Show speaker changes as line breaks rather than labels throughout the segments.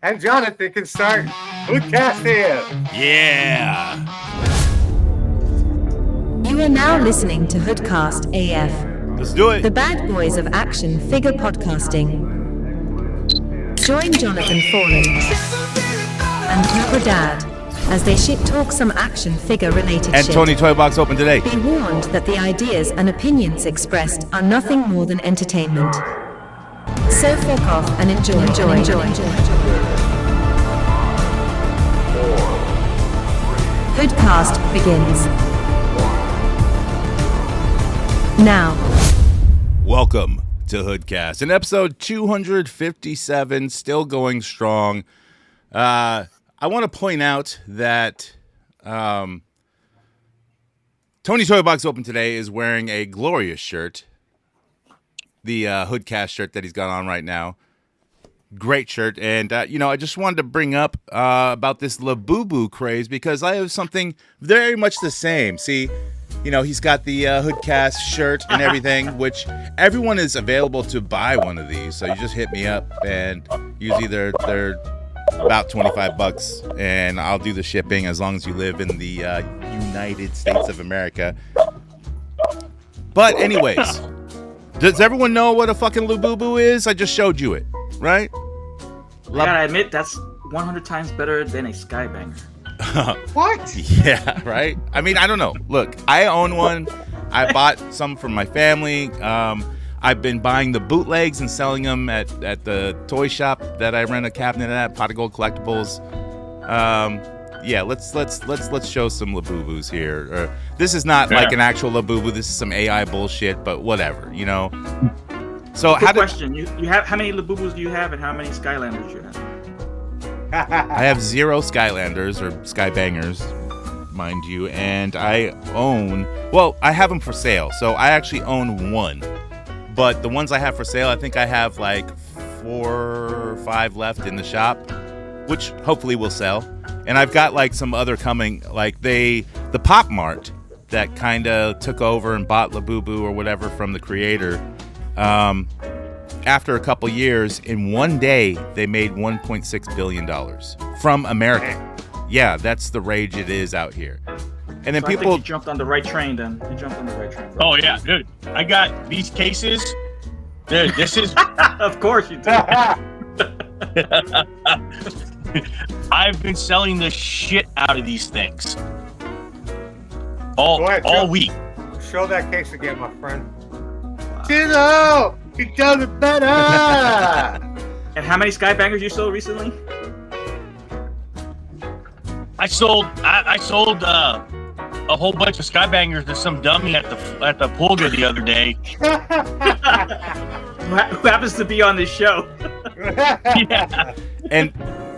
and Jonathan can start HoodCastAF.
Yeah.
You are now listening to HoodCast AF,
Let's do
the
it.
bad boys of action figure podcasting. Join Jonathan Fallen and Cobra Dad as they shit talk some action figure related
And
shit.
Tony Toy Box open today.
Be warned that the ideas and opinions expressed are nothing more than entertainment. So fuck off and enjoy. HoodCast begins now.
Welcome to HoodCast, in episode 257, still going strong. I want to point out that Tony Toy Box Open today is wearing a glorious shirt, the HoodCast shirt that he's got on right now. Great shirt, and I just wanted to bring up about this Labubu craze because I have something very much the same. See, he's got the HoodCast shirt and everything, which everyone is available to buy one of these. So you just hit me up, and usually they're about $25, and I'll do the shipping as long as you live in the United States of America. But anyways, does everyone know what a fucking Labubu is? I just showed you it, right?
I gotta admit, that's 100 times better than a Skybanger.
What?
Yeah, right? I mean, I don't know. Look, I own one. I bought some for my family. I've been buying the bootlegs and selling them at the toy shop that I rent a cabinet at, Pot of Gold Collectibles. Yeah, let's show some Labubus here. This is not like an actual Labubu. This is some AI bullshit, but whatever, So
Quick question: you have how many Labubus do you have, and how many Skylanders do you have?
I have 0 Skylanders or Skybangers, mind you, and I have them for sale. So I actually own one, but the ones I have for sale, I think I have like 4 or 5 left in the shop, which hopefully will sell. And I've got like some other coming, like the Pop Mart that kind of took over and bought Labubu or whatever from the creator. After a couple years, in one day, they made $1.6 billion from America. Yeah, that's the rage it is out here. And then
So
people...
I think you jumped on the right train then. You jumped on the right train.
Oh, yeah, dude. I got these cases. Dude, this is...
Of course you do.
I've been selling the shit out of these things. All week.
Show that case again, my friend. Tino! You done it better!
And how many Skybangers you sold recently?
I sold a whole bunch of Skybangers to some dummy at the Pulga the other day.
Who happens to be on this show?
Yeah.
And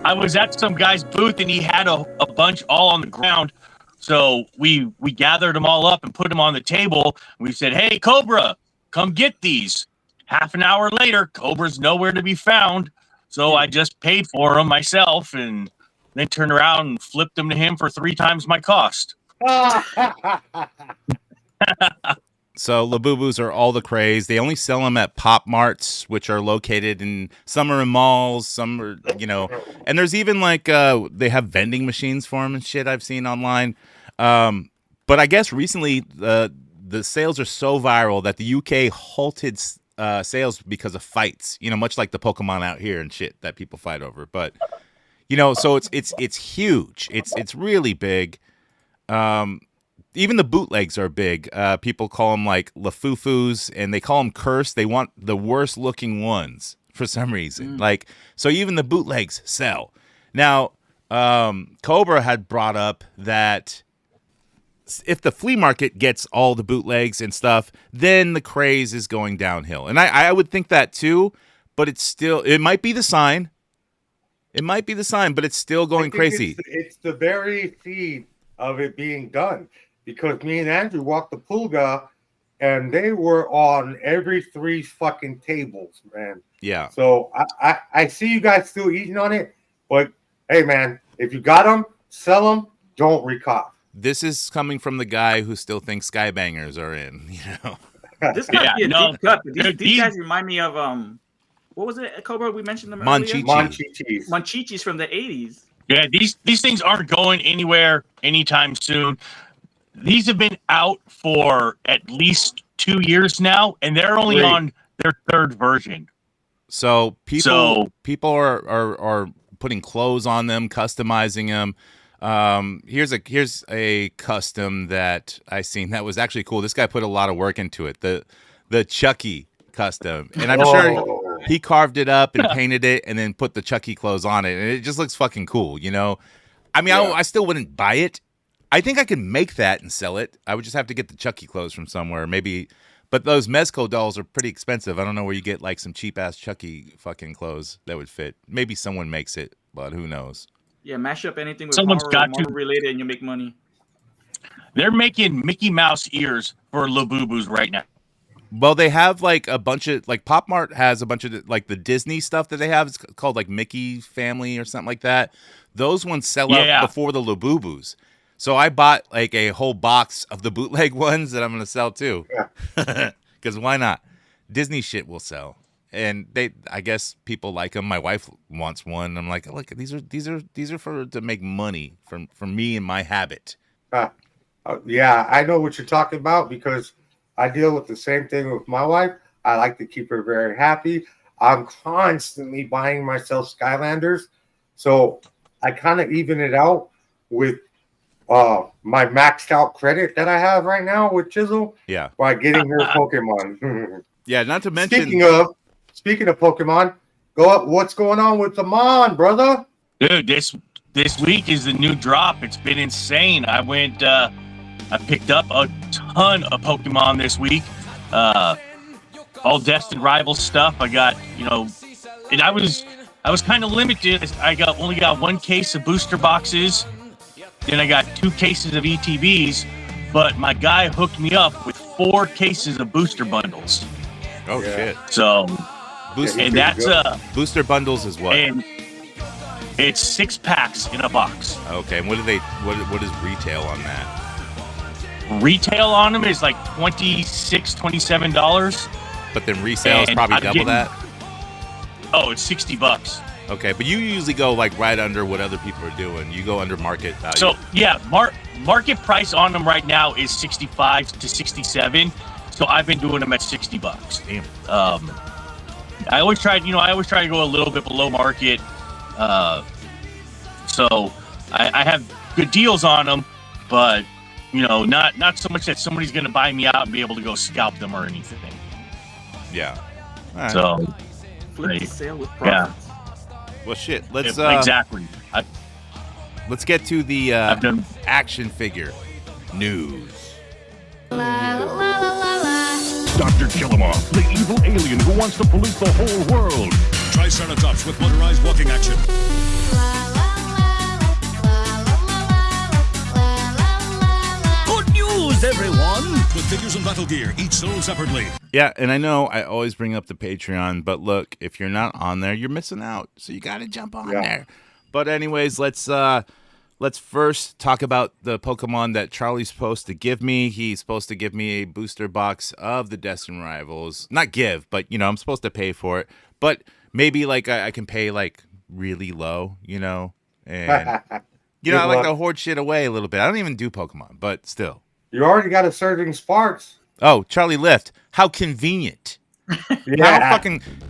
I was at some guy's booth and he had a bunch all on the ground. So we gathered them all up and put them on the table. We said, "Hey, Cobra, come get these." Half an hour later, Cobra's nowhere to be found. So I just paid for them myself and then turned around and flipped them to him for 3 times my cost.
so Labubus are all the craze. They only sell them at Pop Marts, which are located some are in malls, some are, and there's even like, they have vending machines for them and shit I've seen online. But I guess recently the sales are so viral that the UK halted sales because of fights, much like the Pokemon out here and shit that people fight over. But so it's huge. It's really big. Even the bootlegs are big. People call them like Lafufus, and they call them cursed. They want the worst looking ones for some reason. So even the bootlegs sell. Now, Cobra had brought up that if the flea market gets all the bootlegs and stuff, then the craze is going downhill. And I would think that too, but it might be the sign. It might be the sign, but it's still going crazy.
It's the very seed of it being done. Because me and Andrew walked the Pulga, and they were on every 3 fucking tables, man.
Yeah.
So I see you guys still eating on it, but hey, man, if you got them, sell them. Don't recop.
This is coming from the guy who still thinks Skybangers are in.
This might be a deep cut. But these guys remind me of what was it, Cobra? We mentioned them
Monchichi.
earlier. Monchichis from the 80s.
Yeah, these things aren't going anywhere anytime soon. These have been out for at least 2 years now, and they're only on their third version.
So people are putting clothes on them, customizing them. Here's a custom that I seen that was actually cool. This guy put a lot of work into it. The Chucky custom, and I'm sure he carved it up and painted it, and then put the Chucky clothes on it, and it just looks fucking cool. You know, I mean, I still wouldn't buy it. I think I could make that and sell it. I would just have to get the Chucky clothes from somewhere, maybe. But those Mezco dolls are pretty expensive. I don't know where you get like some cheap ass Chucky fucking clothes that would fit. Maybe someone makes it, but who knows?
Yeah, mash up anything with
Someone's
horror,
got to
related, and you make money.
They're making Mickey Mouse ears for Labubus right now.
Well, they have like a bunch of like Pop Mart has a bunch of like the Disney stuff that they have. It's called like Mickey Family or something like that. Those ones sell out before the Labubus. So I bought like a whole box of the bootleg ones that I'm going to sell too. Because why not? Disney shit will sell. And I guess people like them. My wife wants one. I'm like, look, these are for to make money from me and my habit.
Yeah, I know what you're talking about because I deal with the same thing with my wife. I like to keep her very happy. I'm constantly buying myself Skylanders. So I kind of even it out with my maxed out credit that I have right now with Chisel.
Yeah.
By getting her Pokemon.
Yeah, not to mention.
Speaking of Pokemon, what's going on with the Mon, brother?
Dude, this week is the new drop. It's been insane. I picked up a ton of Pokemon this week. All Destined Rival stuff. I got, and I was kind of limited. I only got 1 case of booster boxes. Then I got 2 cases of ETBs, but my guy hooked me up with 4 cases of booster bundles.
Oh shit!
So,
booster bundles is what?
And it's 6 packs in a box.
Okay, and what is retail on that?
Retail on them is like $26, $27.
But then resale is probably double that.
Oh, it's $60.
Okay, but you usually go like right under what other people are doing. You go under market value.
So yeah, market price on them right now is $65 to $67. So I've been doing them at $60.
Damn.
I always try to go a little bit below market. So I have good deals on them, but not so much that somebody's going to buy me out and be able to go scalp them or anything.
Yeah. All right.
So
flip the sale with profits.
Well, shit. Let's
exactly.
Let's get to the action figure news.
Dr. Killamoff, the evil alien who wants to pollute the whole world. Triceratops with motorized walking action. Good news, everyone! With figures and battle gear, each sold separately.
Yeah, and I know I always bring up the Patreon, but look, if you're not on there, you're missing out. So you got to jump on there. But anyways, let's first talk about the Pokemon that Charlie's supposed to give me. He's supposed to give me a booster box of the Destined Rivals. Not give, but I'm supposed to pay for it. But maybe like I can pay like really low, and I like to hoard shit away a little bit. I don't even do Pokemon, but still.
You already got a Surging Sparks.
Oh, Charlie Lift. How convenient. Yeah.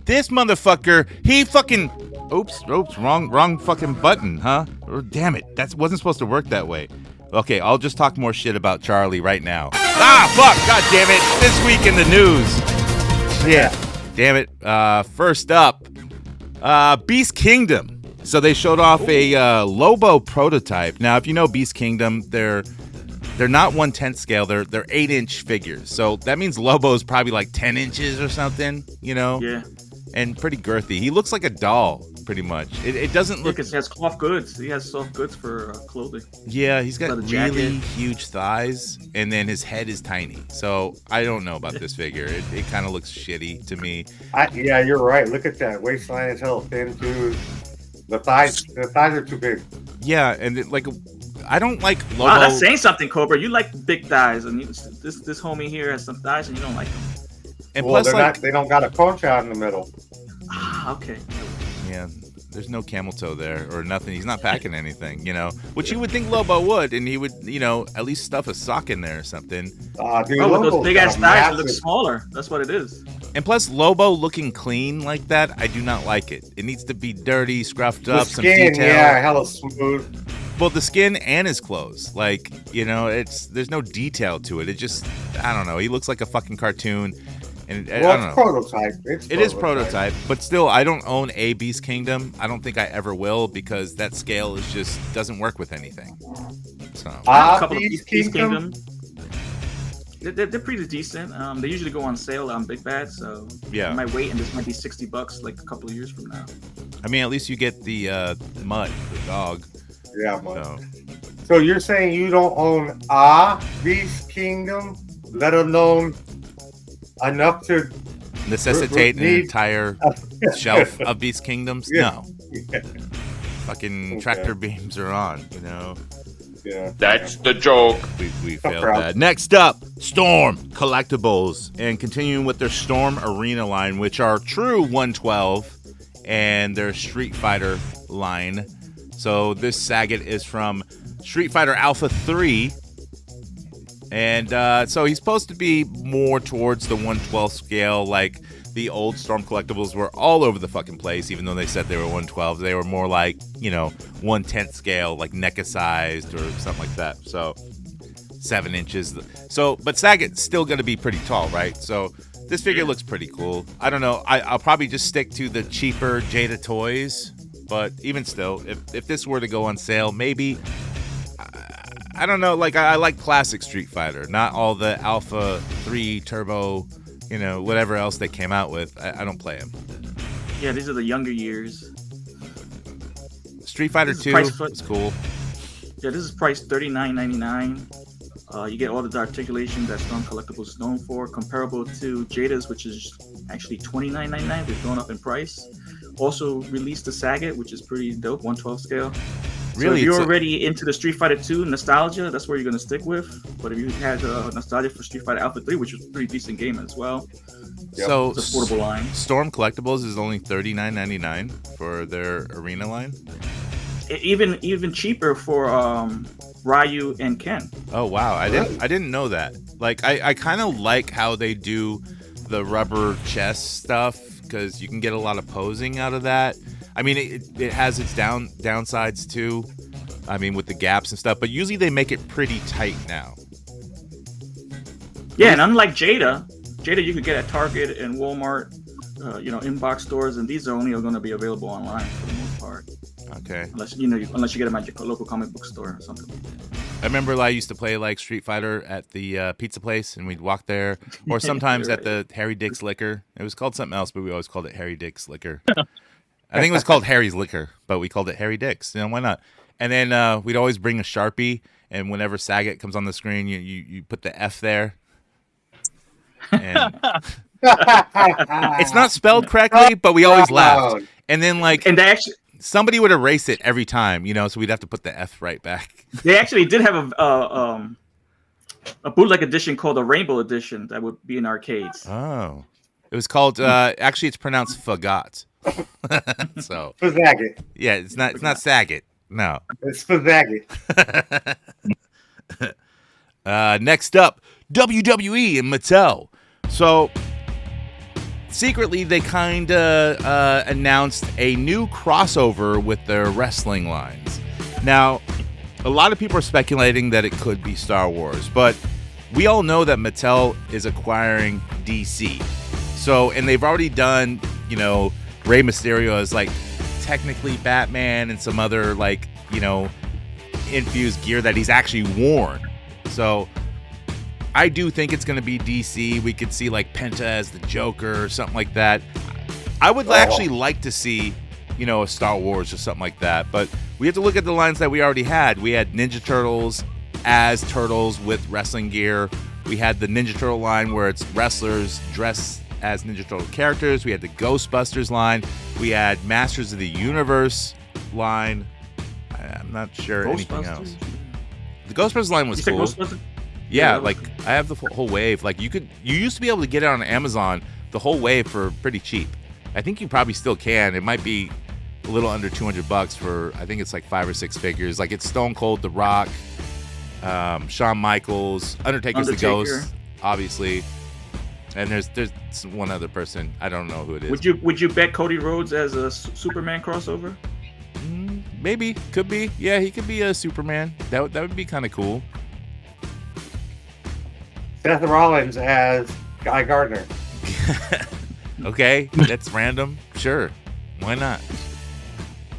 This motherfucker, he fucking oops, wrong fucking button, huh? Oh, damn it. That wasn't supposed to work that way. Okay, I'll just talk more shit about Charlie right now. Fuck, god damn it. This week in the news. Yeah. Damn it. First up, Beast Kingdom. So they showed off a Lobo prototype. Now, if you know Beast Kingdom, they're not 1/10 scale. They're 8-inch figures. So that means Lobo's probably like 10 inches or something,
Yeah.
And pretty girthy. He looks like a doll, pretty much. It doesn't look.
Because he has cloth goods. He has soft goods for clothing.
Yeah, he's got really huge thighs, and then his head is tiny. So I don't know about this figure. It kind of looks shitty to me.
Yeah, you're right. Look at that waistline is hell thin too. The thighs are too big.
Yeah, and I don't like Lobo.
Wow, that's saying something, Cobra. You like big thighs, and this homie here has some thighs, and you don't like them.
And
well,
plus,
they don't got a conch out in the middle.
Okay.
Yeah, there's no camel toe there or nothing. He's not packing anything, which you would think Lobo would, and he would, at least stuff a sock in there or something.
Dude,
Oh, with
Lobo's
those big ass
got a
thighs, it looks
massive-
smaller. That's what it is.
And plus, Lobo looking clean like that, I do not like it. It needs to be dirty, scruffed
The
up, some
skin,
detail.
yeah, hella smooth.
Well, the skin and his clothes, there's no detail to it. It just, I don't know. He looks like a fucking cartoon. And I don't know.
It's prototype.
It is prototype, but still, I don't own a Beast Kingdom. I don't think I ever will because that scale doesn't work with anything. So
I have a couple of
Beast
Beast
Kingdom?
They're pretty decent. They usually go on sale on Big Bad, so
Yeah.
I might wait, and this might be $60 like a couple of years from now.
I mean, at least you get the Mutt, the dog.
Yeah, man.
So
So you're saying you don't own a Beast Kingdom, let alone enough to
necessitate an
Need-
entire shelf of Beast Kingdoms?
Yeah.
No. Fucking tractor beams are on,
Yeah.
That's the joke.
We failed
proud.
that. Next up, Storm Collectibles. And continuing with their Storm Arena line, which are true 112, and their Street Fighter line. So this Sagat is from Street Fighter Alpha 3. And so he's supposed to be more towards the 112 scale, like the old Storm Collectibles were all over the fucking place, even though they said they were 112. They were more like, 1/10 scale, like NECA sized or something like that. So 7 inches. So, but Sagat's still going to be pretty tall, right? So this figure looks pretty cool. I don't know. I'll probably just stick to the cheaper Jada toys. But even still, if this were to go on sale, maybe... I don't know, I like classic Street Fighter, not all the Alpha 3 Turbo, whatever else they came out with. I don't play them.
Yeah, these are the younger years.
Street Fighter
This is
2
price foot.
was cool.
Yeah, this is priced $39.99. You get all the articulation that Storm Collectibles is known for, comparable to Jada's, which is actually $29.99. They've gone up in price. Also released the Sagat, which is pretty dope, 112 scale.
Really,
so if you're
it's
already into the Street Fighter 2 nostalgia, that's where you're going to stick with. But if you had nostalgia for Street Fighter Alpha 3, which was a pretty decent game as well,
So
it's a portable line.
Storm Collectibles is only $39.99 for their arena line.
Even cheaper for Ryu and Ken.
Oh wow, I didn't know that. I kind of like how they do the rubber chest stuff because you can get a lot of posing out of that. I mean, it has its downsides too. I mean, with the gaps and stuff, but usually they make it pretty tight now.
Yeah, and unlike Jada you could get at Target and Walmart, in-box stores, and these are only going to be available online for the most part.
Okay.
Unless you get them at your local comic book store or something.
I remember I used to play Street Fighter at the pizza place, and we'd walk there, or sometimes at the Harry Dick's Liquor. It was called something else, but we always called it Harry Dick's Liquor. I think it was called Harry's Liquor, but we called it Harry Dick's. Why not? And then we'd always bring a Sharpie, and whenever Sagat comes on the screen, you put the F there. And it's not spelled correctly, but we always laughed. And then
and they actually
somebody would erase it every time, so we'd have to put the F right back.
They actually did have a bootleg edition called a Rainbow Edition that would be in arcades.
Oh, it was called. Actually, it's pronounced Fagot. So
Spazaget.
yeah, it's not Sagat. No,
It's Spazaget.
Next up, WWE and Mattel. So secretly, they kind of announced a new crossover with their wrestling lines. Now, a lot of people are speculating that it could be Star Wars, but we all know that Mattel is acquiring DC. So, and they've already done, Rey Mysterio as technically Batman and some other infused gear that he's actually worn. So I do think it's going to be DC. We could see Penta as the Joker or something like that. I would actually like to see, a Star Wars or something like that. But we have to look at the lines that we already had. We had Ninja Turtles as turtles with wrestling gear. We had the Ninja Turtle line where it's wrestlers dressed as Ninja Turtle characters. We had the Ghostbusters line. We had Masters of the Universe line. I'm not sure anything else. The Ghostbusters line was cool. Yeah, I have the whole wave. You used to be able to get it on Amazon, the whole wave for pretty cheap. I think you probably still can. It might be a little under $200 for, I think it's like 5 or 6 figures. Like it's Stone Cold, The Rock, Shawn Michaels, Undertaker's the Ghost, obviously. And there's one other person. I don't know who it is.
Would you bet Cody Rhodes as a Superman crossover?
Maybe, could be. Yeah, he could be a Superman. That would be kind of cool.
Seth Rollins as Guy Gardner.
Okay, that's random. Sure, why not?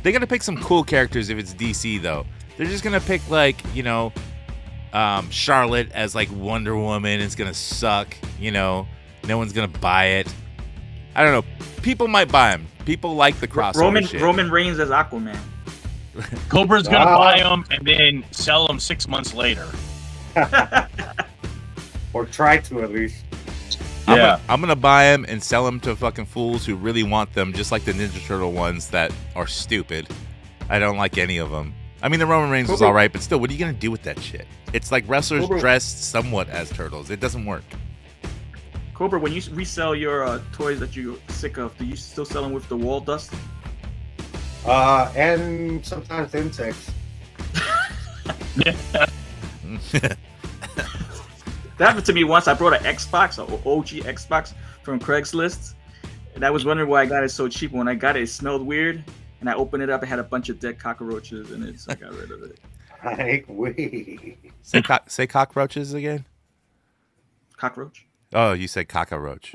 They gotta pick some cool characters if it's DC though. They're just gonna pick like, you know, Charlotte as like Wonder Woman. It's gonna suck. You know, no one's gonna buy it. I don't know. People might buy them. People like the crossover shit.
Roman Reigns as Aquaman.
Cobra's gonna buy them and then sell them 6 months later.
Or try to at least.
Yeah.
I'm gonna buy them and sell them to fucking fools who really want them, just like the Ninja Turtle ones that are stupid. I don't like any of them. I mean, the Roman Reigns was all right, but still, what are you gonna do with that shit? It's like wrestlers dressed somewhat as turtles. It doesn't work.
Cobra, when you resell your toys that you're sick of, do you still sell them with the wall dust?
And sometimes insects.
That happened to me once. I brought an Xbox, an OG Xbox from Craigslist, and I was wondering why I got it so cheap. When I got it, it smelled weird, and I opened it up. It had a bunch of dead cockroaches in it, so I got rid of it.
Like, wait.
Say cockroaches again.
Cockroach?
Oh, you said cockroach.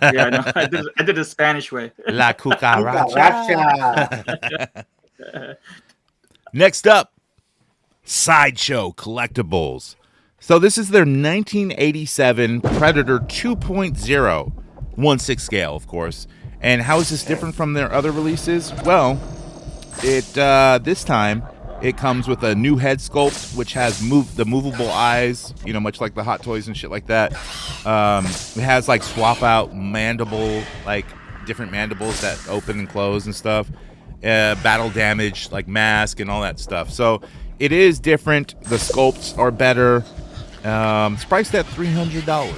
Yeah, no, I did the Spanish way.
La cucaracha.
Cucaracha.
Next up, Sideshow Collectibles. So this is their 1987 Predator 2.0, 1/6 scale, of course. And how is this different from their other releases? Well, it this time it comes with a new head sculpt, which has the movable eyes, you know, much like the Hot Toys and shit like that. It has like swap out mandible, like different mandibles that open and close and stuff. Battle damage, like mask and all that stuff. So it is different. The sculpts are better. It's priced at $300.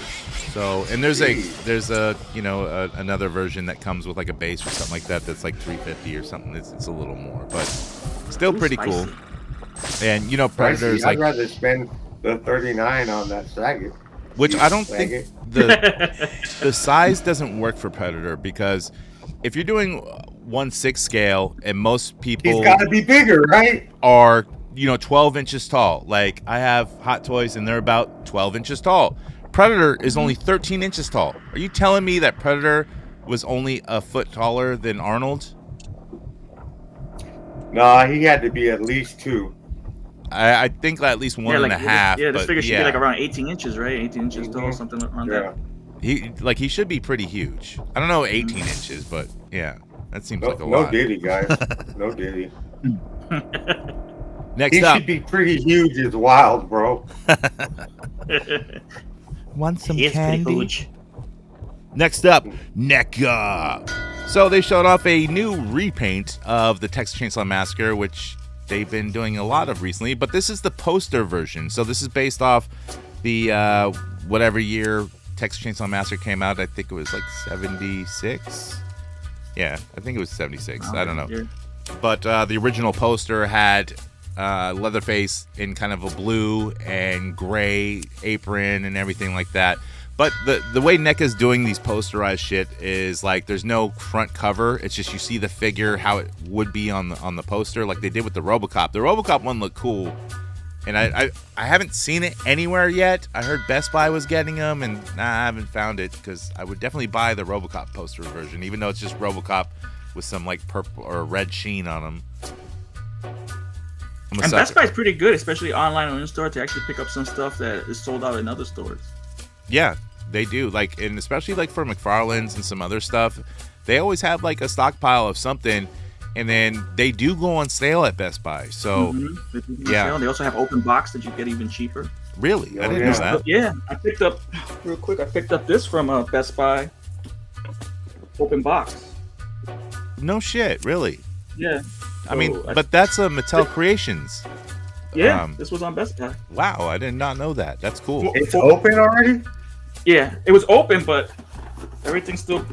So, and there's a you know another version that comes with like a base or something like that that's like $350 or something. It's a little more, but still pretty cool. And you know, Predator's
I'd
like,
rather spend the $39 on that Saget.
which I don't think the size doesn't work for Predator, because if you're doing 1/6 scale and most people
He's got to be bigger, right?
are, you know, 12 inches tall. Like I have Hot Toys and they're about 12 inches tall. Predator is only 13 inches tall. Are you telling me that Predator was only a foot taller than Arnold?
No, he had to be at least 2.
I think at least one and a half.
Yeah, this
but
figure should be like around 18 inches, right? 18 inches tall, something around that.
He should be pretty huge. I don't know 18 inches, but yeah, that seems like a
No
lot.
diddy, guys. No diddy.
Next
He
up,
should be pretty huge as wild, bro.
want some
He is pretty
candy?
huge.
Next up, NECA. So they showed off a new repaint of the Texas Chainsaw Massacre, which they've been doing a lot of recently, but this is the poster version. So this is based off the whatever year Texas Chainsaw Massacre came out. I think it was like 76. Yeah, I think it was 76. I don't know.
Yeah.
But the original poster had Leatherface in kind of a blue and gray apron and everything like that. But the way NECA's doing these posterized shit is like there's no front cover. It's just you see the figure how it would be on the poster, like they did with the RoboCop. The RoboCop one looked cool, and I haven't seen it anywhere yet. I heard Best Buy was getting them, and I haven't found it, because I would definitely buy the RoboCop poster version, even though it's just RoboCop with some like purple or red sheen on them.
And Best Buy is pretty good, especially online or in store, to actually pick up some stuff that is sold out in other stores.
Yeah, they do. Like, and especially like for McFarlane's and some other stuff, they always have like a stockpile of something, and then they do go on sale at Best Buy. So yeah,
they also have open box that you get even cheaper.
Really, I didn't know that.
Yeah, I picked up real quick. I picked up this from Best Buy, open box.
No shit, really.
Yeah.
I mean, but that's a Mattel Creations.
Yeah, this was on Best Buy.
Wow, I did not know that. That's cool.
It's open already?
Yeah, it was open, but Everything's still,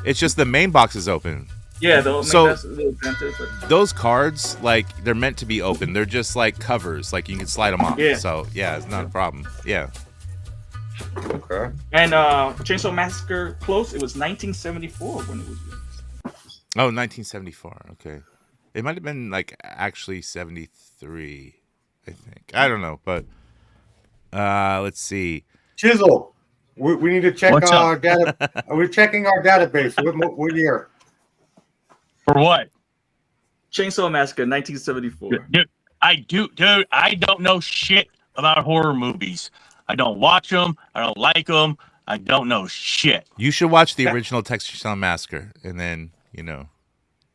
It's just the main box is open.
Yeah,
So-
that's a little advantage, but
Those cards, like, they're meant to be open. They're just like covers. Like, you can slide them off.
Yeah.
So, yeah, it's not a problem. Yeah.
Okay.
and Chainsaw Massacre Close, it was 1974 when it was released.
Oh, 1974. Okay. It might have been, like, actually 73, I think. I don't know, but let's see.
Chisel, we need to check
What's up?
our data. We're checking our database. What year?
For what?
Chainsaw Massacre 1974.
Dude, I don't know shit about horror movies. I don't watch them. I don't like them. I don't know shit.
You should watch the original Texas Chainsaw Massacre, and then, you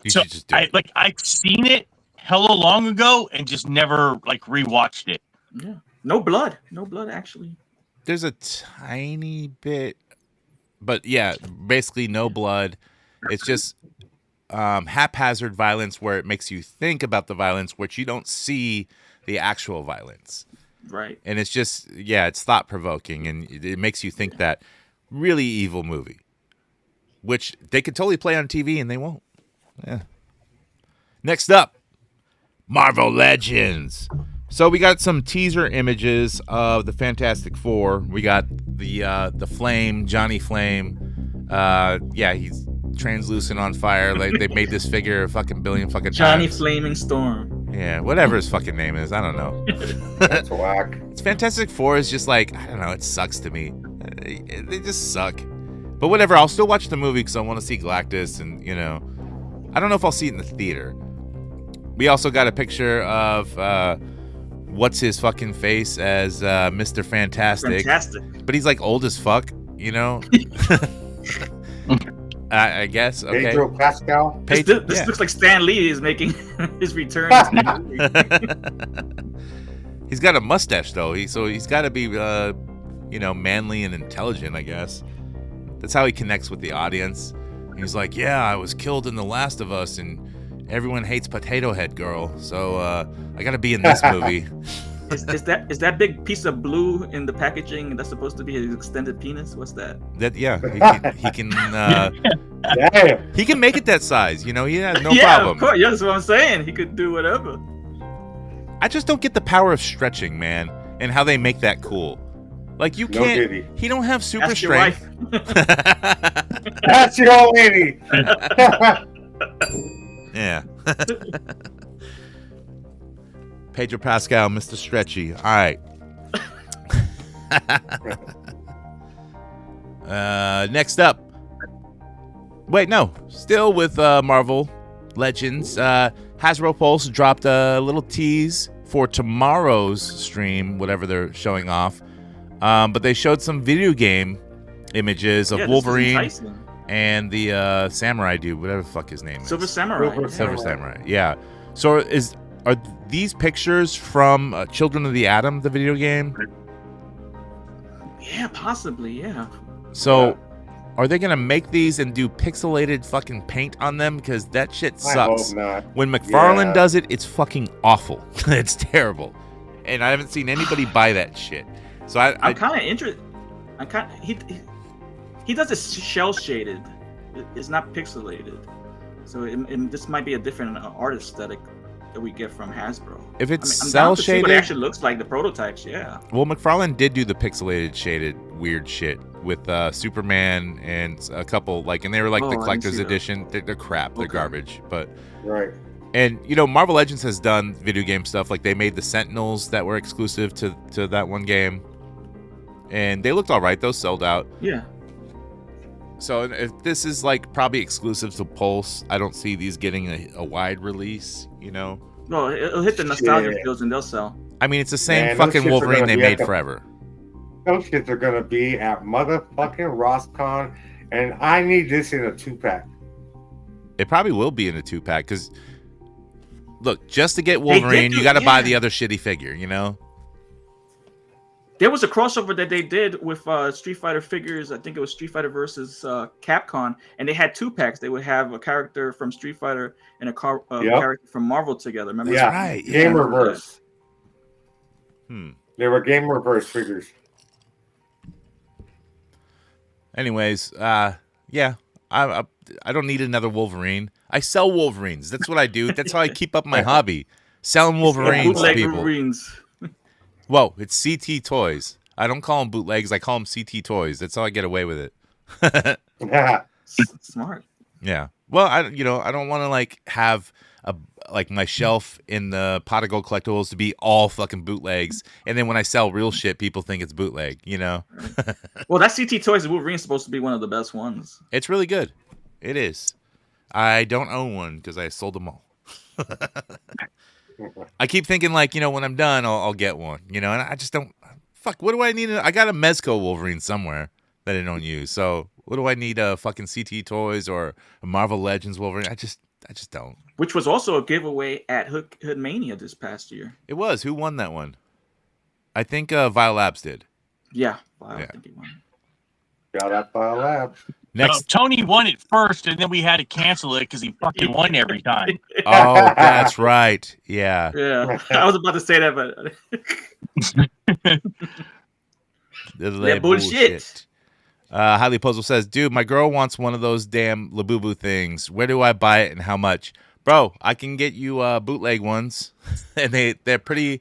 should just do it.
I've seen it hella long ago and just never like rewatched it.
Yeah. No blood actually.
There's a tiny bit, but yeah, basically no blood. It's just haphazard violence where it makes you think about the violence, which you don't see the actual violence.
Right.
And it's just, it's thought provoking, and it makes you think that really evil movie, which they could totally play on TV and they won't. Yeah. Next up, Marvel Legends. So we got some teaser images of the Fantastic Four. We got the Flame, Johnny Flame. He's translucent on fire. Like they made this figure a fucking billion fucking
Johnny
times.
Flaming Storm.
Yeah, whatever his fucking name is, I don't know.
That's whack.
It's Fantastic Four is just like, I don't know, it sucks to me. They just suck. But whatever, I'll still watch the movie because I want to see Galactus, and I don't know if I'll see it in the theater. We also got a picture of what's his fucking face as Mr. Fantastic. But he's like old as fuck, I guess. Okay.
Pedro Pascal.
This looks like Stan Lee is making his return.
He's got a mustache though. He's got to be manly and intelligent, I guess. That's how he connects with the audience. He's like, yeah, I was killed in The Last of Us, and everyone hates Potato Head Girl, so I got to be in this movie.
Is that big piece of blue in the packaging that's supposed to be his extended penis? What's that?
He can
Damn.
he can make it that size. He has no
Yeah,
problem.
of course. Yeah, that's what I'm saying. He could do whatever.
I just don't get the power of stretching, man, and how they make that cool. Like you
No
can't.
ditty.
He don't have super
Ask your
strength.
That's your old lady.
Yeah. Pedro Pascal, Mr. Stretchy. All right. Next up. Wait, no. Still with Marvel Legends. Hasbro Pulse dropped a little tease for tomorrow's stream, whatever they're showing off. But they showed some video game images of Wolverine and the samurai dude, whatever the fuck his name is.
Silver Samurai.
Silver Samurai. Yeah. So are these pictures from Children of the Atom, the video game?
Yeah, possibly. Yeah.
So are they gonna make these and do pixelated fucking paint on them? Because that shit
I
sucks.
hope not.
When McFarlane
Yeah.
does it, it's fucking awful. It's terrible, and I haven't seen anybody buy that shit. So
I'm kind of interested. He does it shell shaded. It's not pixelated. So this might be a different art aesthetic that we get from Hasbro.
if it's
I'm
cell
down to see what it
shaded,
actually looks like, the prototypes. Yeah.
well, McFarlane did do the pixelated shaded weird shit with Superman and a couple and they were like
Oh, I
the
didn't
collector's
see those.
edition. They're crap. They're
Okay.
garbage. But
Right.
and Marvel Legends has done video game stuff. Like they made the Sentinels that were exclusive to that one game, and they looked all right. Those sold out.
Yeah.
So if this is probably exclusive to Pulse, I don't see these getting a wide release.
No, it'll hit the nostalgia
Shit.
fields and they'll sell.
I mean, it's the same
Man, those
fucking
shits are
Wolverine
gonna
they
be
made
at the-
forever.
Those shits are gonna be at motherfucking RossCon, and I need this in a 2-pack.
It probably will be in a 2-pack because, look, just to get Wolverine, you got to buy the other shitty figure.
There was a crossover that they did with Street Fighter figures. I think it was Street Fighter versus Capcom, and they had 2-packs. They would have a character from Street Fighter and a character from Marvel together. Remember?
Yeah,
right, yeah.
Game Reverse.
Hmm.
They were Game Reverse figures.
Anyways, Yeah, I don't need another Wolverine. I sell Wolverines. That's what I do. That's how I keep up my hobby, selling Wolverines to
Bootleg
people.
Wolverines.
Whoa, it's CT Toys. I don't call them bootlegs. I call them CT Toys. That's how I get away with it.
Smart.
Yeah. Well, I don't want to like have my shelf in the Pot of Gold collectibles to be all fucking bootlegs, and then when I sell real shit, people think it's bootleg.
Well, that CT Toys Wolverine is supposed to be one of the best ones.
It's really good. It is. I don't own one because I sold them all. I keep thinking when I'm done, I'll get one. And I just don't. Fuck. What do I need? I got a Mezco Wolverine somewhere that I don't use. So what do I need? A fucking CT Toys or a Marvel Legends Wolverine? I just don't.
Which was also a giveaway at Hoodmania this past year.
It was. Who won that one? I think Vile Labs did.
Yeah. I think he won.
Shout out Vile Labs.
Next,
Tony won it first, and then we had to cancel it because he fucking won every time.
Oh, that's right. Yeah.
Yeah. I was about to say that, but
Yeah,
bullshit.
Highly Puzzle says, dude, my girl wants one of those damn Labubu things. Where do I buy it and how much? Bro, I can get you bootleg ones, and they're pretty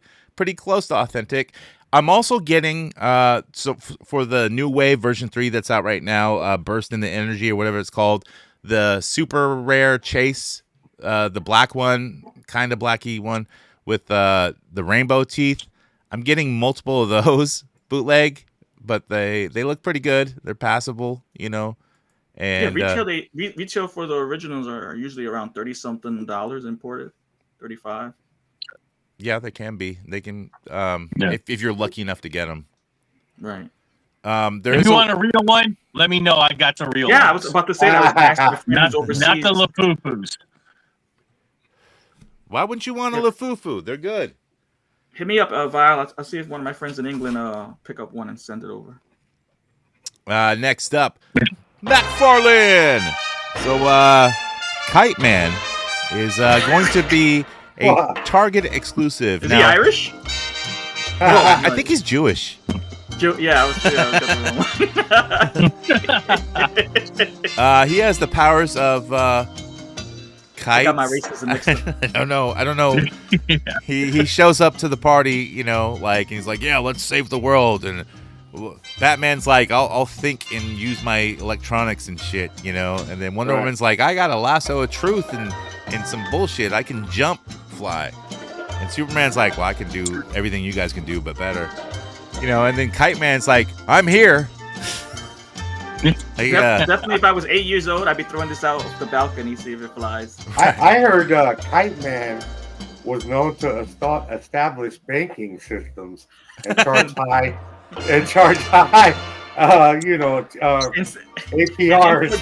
close to authentic. I'm also getting for the new wave version 3 that's out right now, Burst in the Energy or whatever it's called, the super rare chase, the black one, kind of blacky one with the rainbow teeth. I'm getting multiple of those bootleg, but they look pretty good. They're passable, And
retail for the originals are usually around $30-something imported, $35.
Yeah, they can be. They can if you're lucky enough to get them.
Right.
If you want a real one, let me know. I got some real ones.
Yeah, I was about to say that.
Not
overseas.
the Lafufus.
Why wouldn't you want a Lafufu? They're good.
Hit me up, Vile. I'll see if one of my friends in England pick up one and send it over.
Next up, McFarlane. So, Kite Man is going to be a Target exclusive.
Is he Irish?
Well, I think he's Jewish.
Yeah, I was
he has the powers of kites.
I got my racism mixed up.
I don't know. He shows up to the party, and he's like, yeah, let's save the world. And Batman's like, I'll think and use my electronics and shit, And then Wonder Woman's like, I got a lasso of truth and some bullshit. I can jump, fly. And Superman's like, well, I can do everything you guys can do, but better. And then Kite Man's like, I'm here.
Definitely, if I was 8 years old, I'd be throwing this out of the balcony, see if it flies.
I heard Kite Man was known to establish banking systems and charge high, APRs.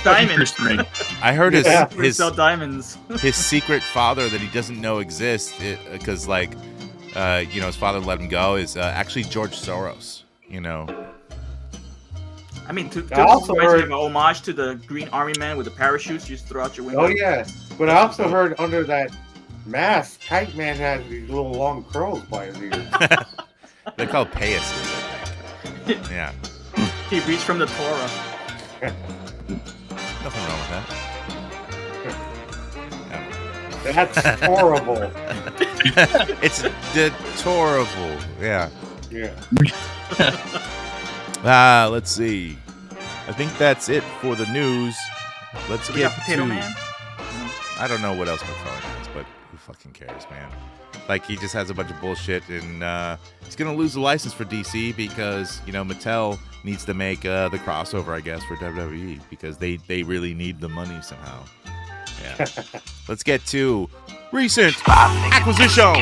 Diamonds.
I heard
his diamonds.
His secret father that he doesn't know exists because his father let him go is actually George Soros.
I mean, to heard an homage to the Green Army Man with the parachutes you just throw out your window.
Oh yeah, but I also heard under that mask, Kite Man has these little long curls by his ears.
They're called payasses, I think. Yeah.
He reached from the Torah.
Nothing wrong with that.
That's horrible.
It's deplorable. Yeah.
Yeah.
Let's see. I think that's it for the news. Let's get
Potato
to.
Man?
I don't know what else McFarlane has, but who fucking cares, man? He just has a bunch of bullshit, and he's gonna lose the license for DC because Mattel needs to make the crossover, I guess, for WWE because they really need the money somehow. Yeah. Let's get to recent acquisition.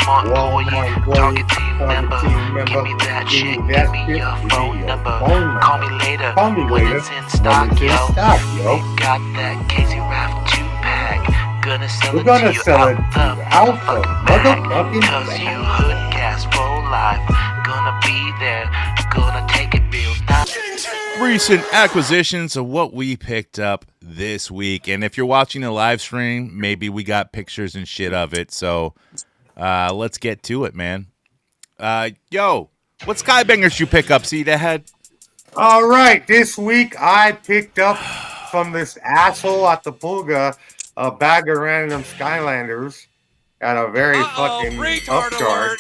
Walmart Target team member. Give me that shit, give me your phone number. Call me later when it's in stock, yo. We got that Casey Raft 2-pack. Gonna sell it to you out the motherfucking cause you HoodCast for life. Gonna be there, gonna take it real nice.
Recent acquisitions of what we picked up this week. And if you're watching a live stream, maybe we got pictures and shit of it. So let's get to it, man. What Skybangers you pick up, see that head?
All right, this week I picked up from this asshole at the Pulga a bag of random Skylanders at a very fucking
retard
upcharge.
alert!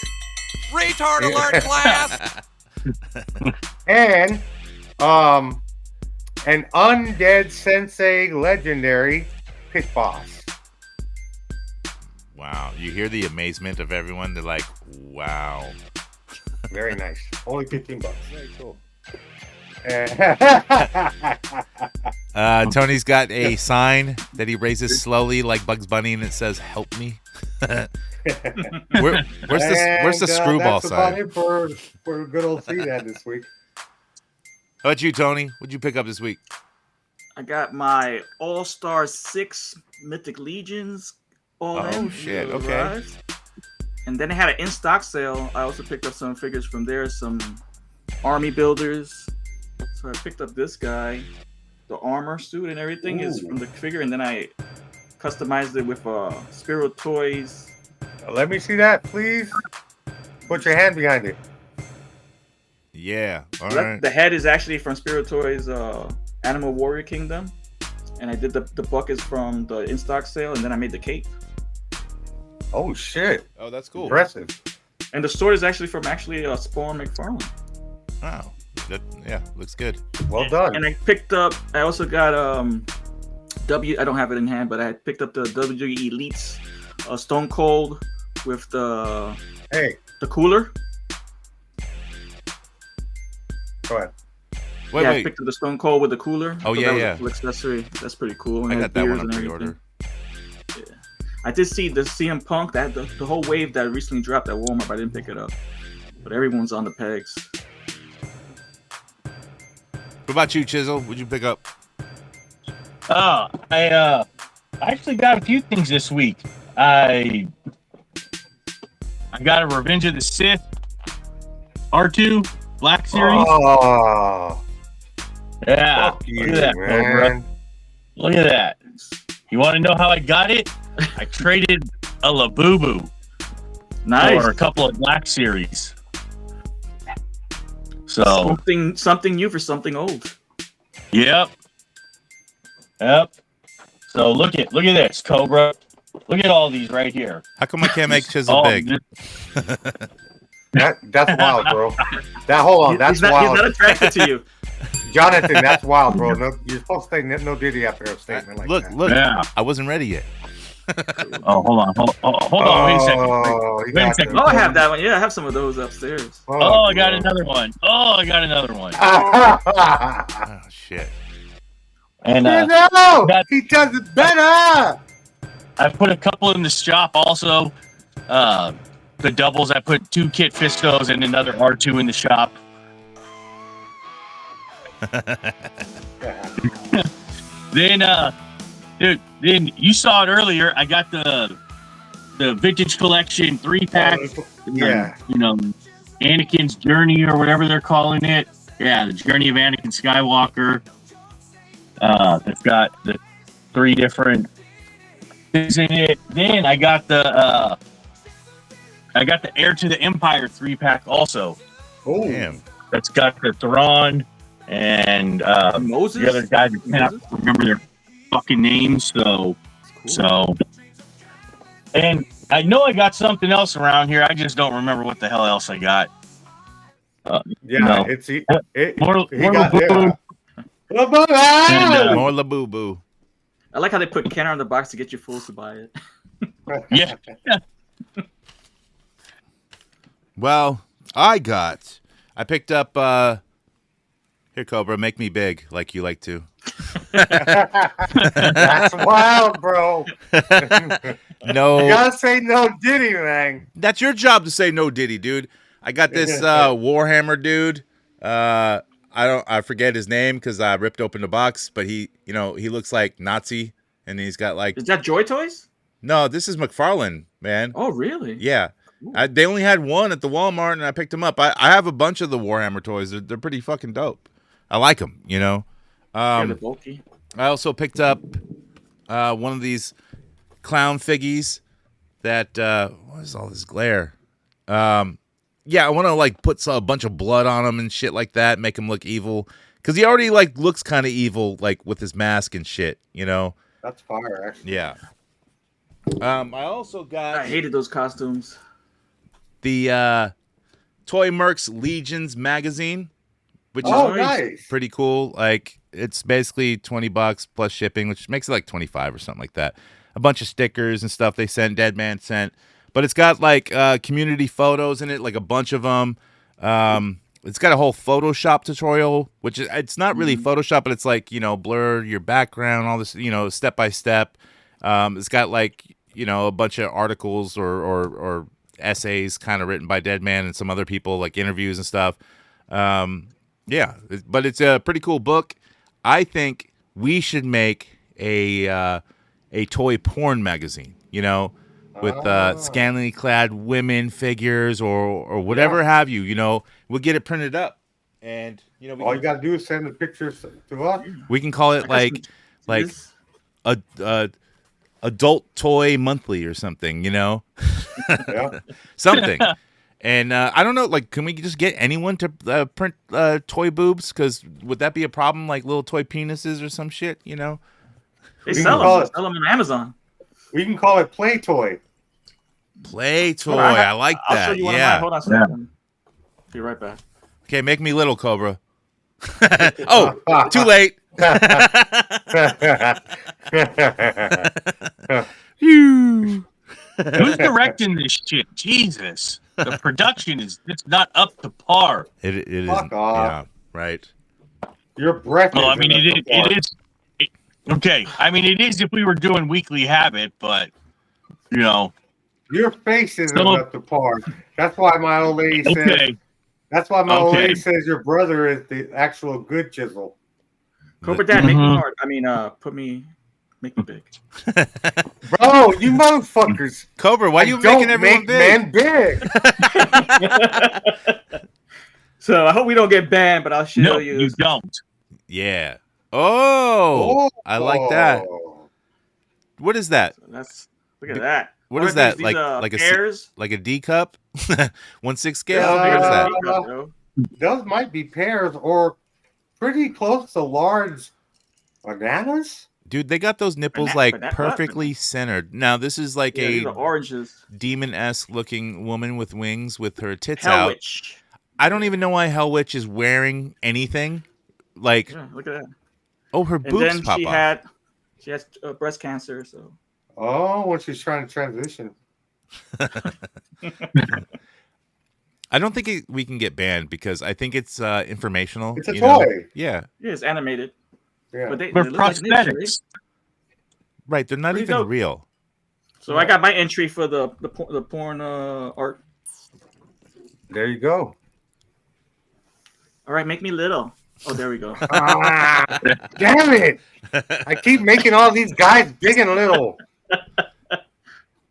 Retard alert, class!
And an Undead Sensei Legendary Pit Boss.
Wow. You hear the amazement of everyone? They're like, wow.
Very nice. Only $15.
Very cool.
Uh,
Tony's got a sign that he raises slowly like Bugs Bunny, and it says, help me. Where's the screwball
that's
sign?
about it for good old C-Dad this week.
How about you, Tony? What'd you pick up this week?
I got my All-Star 6 Mythic Legions all in.
Oh, shit. Okay.
Arrived. And then they had an in-stock sale. I also picked up some figures from there, some army builders. So I picked up this guy. The armor suit and everything is from the figure. And then I customized it with Spiro Toys.
Let me see that, please. Put your hand behind it.
Yeah. All right.
The head is actually from Spiro Toys Animal Warrior Kingdom. And I did the buckets from the in-stock sale. And then I made the cape.
Oh, shit.
Oh, that's cool.
Impressive.
And the sword is actually from Spawn McFarlane.
Wow. Yeah, looks good.
Well done.
And I also got I don't have it in hand, but I picked up the WWE Elites Stone Cold with the cooler.
Go ahead.
Wait.
I picked up the Stone Cold with the cooler.
Oh,
that was
yeah.
a cool accessory. That's pretty cool. And
I
it
got
had
that
beers
one on
and
pre-order.
everything. Yeah. I did see the CM Punk, the whole wave that recently dropped at Walmart, but I didn't pick it up. But everyone's on the pegs.
What about you, Chisel? What'd you pick up?
I actually got a few things this week. I got a Revenge of the Sith R2 Black Series.
Oh,
Yeah,
fuck you,
look at that,
man.
look at that. You want to know how I got it? I traded a Labubu for a couple of Black Series. So
something new for something old.
Yep. So look at this, Cobra. Look at all these right here.
How come I can't make Chisel big?
That's wild, bro. Hold on, that's wild.
He's not attracted to you.
Jonathan, that's wild, bro. No, you're supposed to say no Diddy after a statement like that.
Look.
Yeah.
I wasn't ready yet.
Oh, hold on. Wait a second. Wait a second.
Oh, I have that one. Yeah, I have some of those upstairs.
Oh, I got another one. Oh,
shit.
And
he does it better.
I put a couple in the shop also. The doubles, I put 2 Kit Fistos and another R2 in the shop. Then you saw it earlier. I got the Vintage Collection 3-pack.
Yeah.
Anakin's Journey or whatever they're calling it. Yeah, the Journey of Anakin Skywalker. That's got the 3 different things in it. Then I got the Heir to the Empire 3-pack also.
Oh,
damn.
That's got the Thrawn and
Moses.
the other guys. I cannot remember their fucking names. So, and I know I got something else around here. I just don't remember what the hell else I got.
More Labubu.
I like how they put Kenner on the box to get you fools to buy it.
Yeah.
Well, I picked up here, Cobra, make me big like you like to.
That's wild, bro.
No.
You gotta say no Diddy, man.
That's your job to say no Diddy, dude. I got this Warhammer dude. I forget his name because I ripped open the box, but he looks like Nazi, and he's got like.
Is that Joy Toys?
No, this is McFarlane, man.
Oh, really?
Yeah. They only had one at the Walmart, and I picked them up. I have a bunch of the Warhammer toys. They're pretty fucking dope. I like them,
Yeah, they're bulky.
I also picked up one of these clown figgies that what is all this glare? Yeah, I want to like put a bunch of blood on them and shit like that, make them look evil. because he already like looks kind of evil, like with his mask and shit.
That's fire, actually.
Yeah. I also got.
I hated those costumes.
The Toy Mercs Legions magazine, which is
nice.
pretty cool. Like it's basically $20 plus shipping, which makes it like 25 or something like that. A bunch of stickers and stuff they sent. Deadman sent, but it's got like community photos in it, like a bunch of them. It's got a whole Photoshop tutorial, which is it's not really Photoshop, but it's like blur your background, all this step by step. It's got like a bunch of articles or essays kind of written by Deadman and some other people, like interviews and stuff. But it's a pretty cool book. I think we should make a toy porn magazine, with scantily clad women figures or whatever have you. We'll get it printed up, and
all you gotta do is send the pictures to us.
We can call it like a adult toy monthly or something,
Yeah.
something. And I don't know, like, can we just get anyone to print toy boobs? Because would that be a problem, like little toy penises or some shit?
They sell them on Amazon.
We can call it Play Toy.
Play Toy, I like that.
I'll show you
yeah.
Hold on a second. Be right back.
Okay, make me little, Cobra. Oh, too late.
Who's directing this shit? Jesus. The production it's not up to par.
It is.
Fuck off.
Yeah, right.
Your breath.
Well, I mean, it is. Okay, I mean, it is if we were doing Weekly Habit, but
your face isn't up to par. That's why my old lady says.
Okay.
That's why my old lady says your brother is the actual good chisel.
Cobra Dad, make me hard. I mean, make me big.
Bro, you motherfuckers.
Cobra, why are you making everyone big?
Man big.
So I hope we don't get banned, but I'll show
No,
you.
you don't.
Yeah. Oh, I like that. What is that?
So look at that.
What is that?
These,
like
pears?
like a D cup? 1/6 scale?
Yeah.
What is that?
Those might be pears or pretty close to large bananas.
Dude, they got those nipples perfectly centered. Now this is like
these are oranges.
Demon-esque looking woman with wings with her tits
Hell
out.
Witch.
I don't even know why Hell Witch is wearing anything. Like,
look at that.
Oh, her boobs
then
pop off.
She has breast cancer, so.
Oh, when she's trying to transition.
I don't think we can get banned because I think it's informational.
It's a toy.
Yeah.
Yeah, it's animated.
Yeah.
But they
We're
look like
prosthetics.
Right, they're not
Pretty
even
dope.
real.
So I got my entry for the porn art.
There you go.
All right, make me little. Oh, there we go.
Damn it! I keep making all these guys big and little.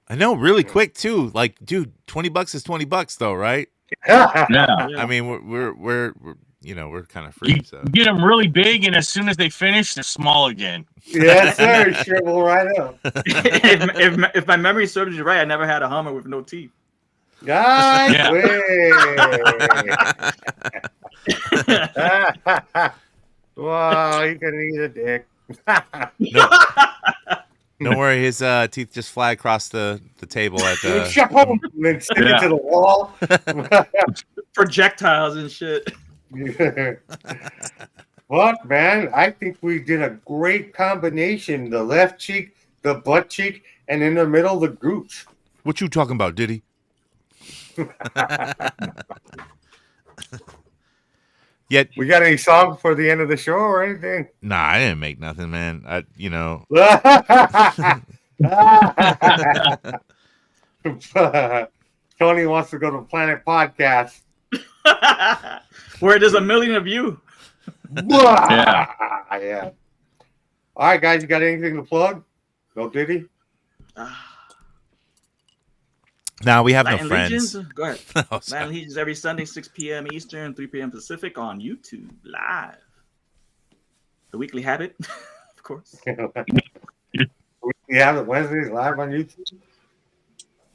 I know, really quick too. Like, dude, $20 is $20 though, right?
Yeah.
I mean, we're kind of free. So
You get them really big, and as soon as they finish, they're small again.
Yes, sir. Shrivel right up.
if my memory serves you right, I never had a Hummer with no teeth.
Guys,
Yeah.
Wow, you can eat a dick.
don't worry, his teeth just fly across the table at the.
Shut up and then stick it to the wall.
Projectiles and shit.
What, man? I think we did a great combination. The left cheek, the butt cheek, and in the middle, the gooch.
What you talking about, Diddy? Yet
We got any song for the end of the show or anything?
nah, I didn't make nothing, man.
Tony wants to go to Planet Podcast.
Where there's a million of you.
Yeah.
Yeah. All right, guys, you got anything to plug? No Diddy?
Now we have no
Latin
friends.
Legions? Go ahead.
Oh, sorry.
Latin Legions every Sunday, 6 p.m. Eastern, 3 p.m. Pacific on YouTube live. The Weekly Habit, of course.
We have it Wednesdays live on YouTube.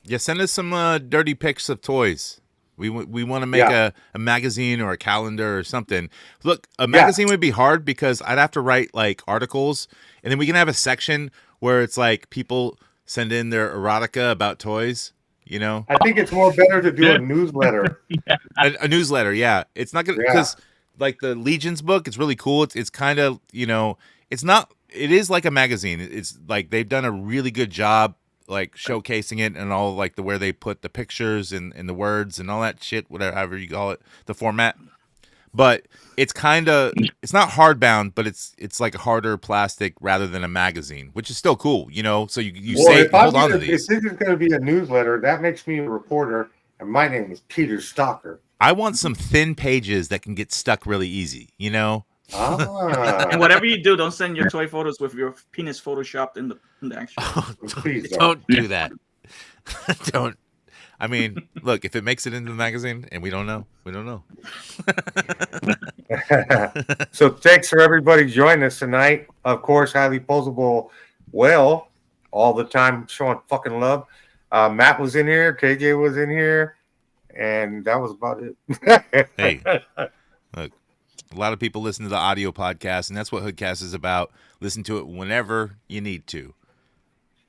Yeah, send us some dirty pics of toys. We want to make a magazine or a calendar or something. Look, a magazine would be hard because I'd have to write like articles, and then we can have a section where it's like people send in their erotica about toys. You know,
I think it's more better to do a newsletter.
a newsletter. Yeah, it's not gonna because like the Legion's book, it's really cool. It's kind of it's not. It is like a magazine. It's like they've done a really good job like showcasing it and all like where they put the pictures and the words and all that shit, whatever you call it, the format. But it's kind of, it's not hardbound, but it's like a harder plastic rather than a magazine, which is still cool, so you say, hold on to these.
If this is going to be a newsletter, that makes me a reporter, and my name is Peter Stalker.
I want some thin pages that can get stuck really easy,
And whatever you do, don't send your toy photos with your penis photoshopped in the action.
Oh, don't do that. Don't. I mean, look, if it makes it into the magazine and we don't know, we don't know.
So thanks for everybody joining us tonight. Of course, highly posable Will, all the time showing fucking love. Matt was in here, KJ was in here, and that was about it.
Hey, look, a lot of people listen to the audio podcast, and that's what HoodCast is about. Listen to it whenever you need to,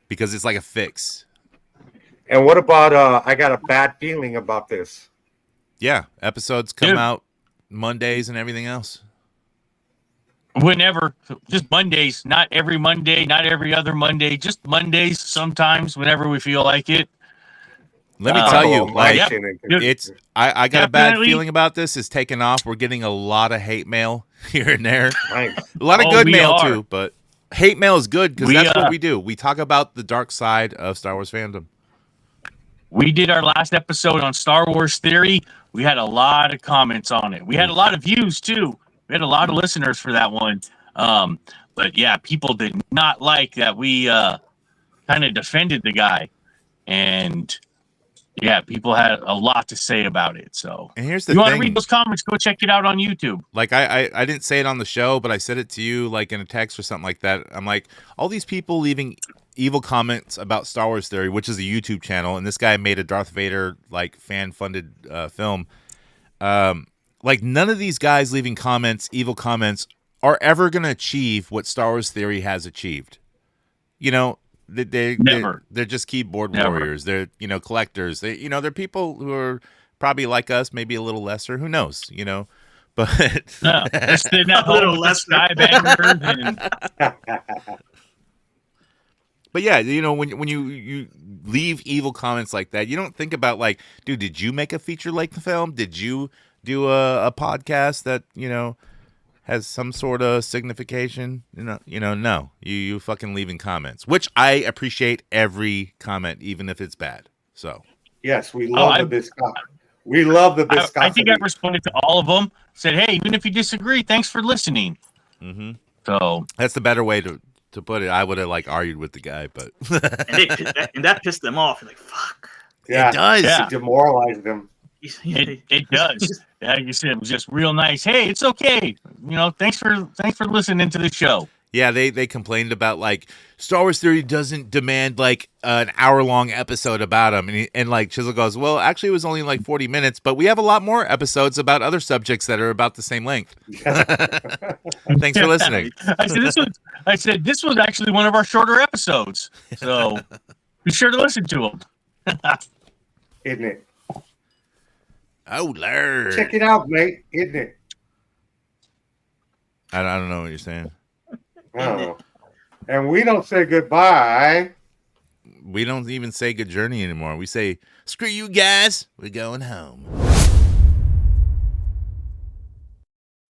because it's like a fix.
And what about I got a bad feeling about this?
Yeah, episodes come out Mondays and everything else.
Whenever, just Mondays, not every Monday, not every other Monday, just Mondays sometimes whenever we feel like it.
Let me tell you, like
it's
I got a bad feeling about this. It's taken off. We're getting a lot of hate mail here and there.
Nice.
A lot of good mail too, but hate mail is good because that's what we do. We talk about the dark side of Star Wars fandom.
We did our last episode on Star Wars Theory. We had a lot of comments on it. We had a lot of views too. We had a lot of listeners for that one. But yeah, people did not like that we kind of defended the guy. And yeah, people had a lot to say about it. So
and here's the
you
thing.
want to read those comments, go check it out on YouTube.
Like I didn't say it on the show, but I said it to you like in a text or something like that. I'm like, all these people leaving evil comments about Star Wars Theory, which is a YouTube channel, and this guy made a Darth Vader like fan-funded film. Like none of these guys leaving comments, evil comments, are ever going to achieve what Star Wars Theory has achieved. They're just keyboard warriors. They're collectors. They're people who are probably like us, maybe a little lesser. Who knows? But
they're not a little less skybangers.
But yeah, when you leave evil comments like that, you don't think about like, dude, did you make a feature-length film? Did you do a podcast that has some sort of signification? No. You fucking leaving comments, which I appreciate every comment, even if it's bad. So
yes, we love the biscotti. We love the biscotti.
I think I responded to all of them. Said, hey, even if you disagree, thanks for listening.
Mm-hmm.
So
that's the better way to put it. I would have argued with the guy, but
and that pissed them off. Like fuck.
Yeah,
it does.
It demoralized them.
It does. Yeah, you said it was just real nice. Hey, it's okay. Thanks for listening to the show.
Yeah, they complained about like Star Wars Theory doesn't demand like an hour-long episode about him, and like Chisel goes, well, actually it was only like 40 minutes, but we have a lot more episodes about other subjects that are about the same length. Thanks for listening.
I said this was actually one of our shorter episodes, so be sure to listen to them.
Isn't it?
Oh, Lord.
Check it out, mate. Isn't it?
I don't know what you're saying.
Oh. And we don't say goodbye.
We don't even say good journey anymore. We say, screw you guys. We're going home.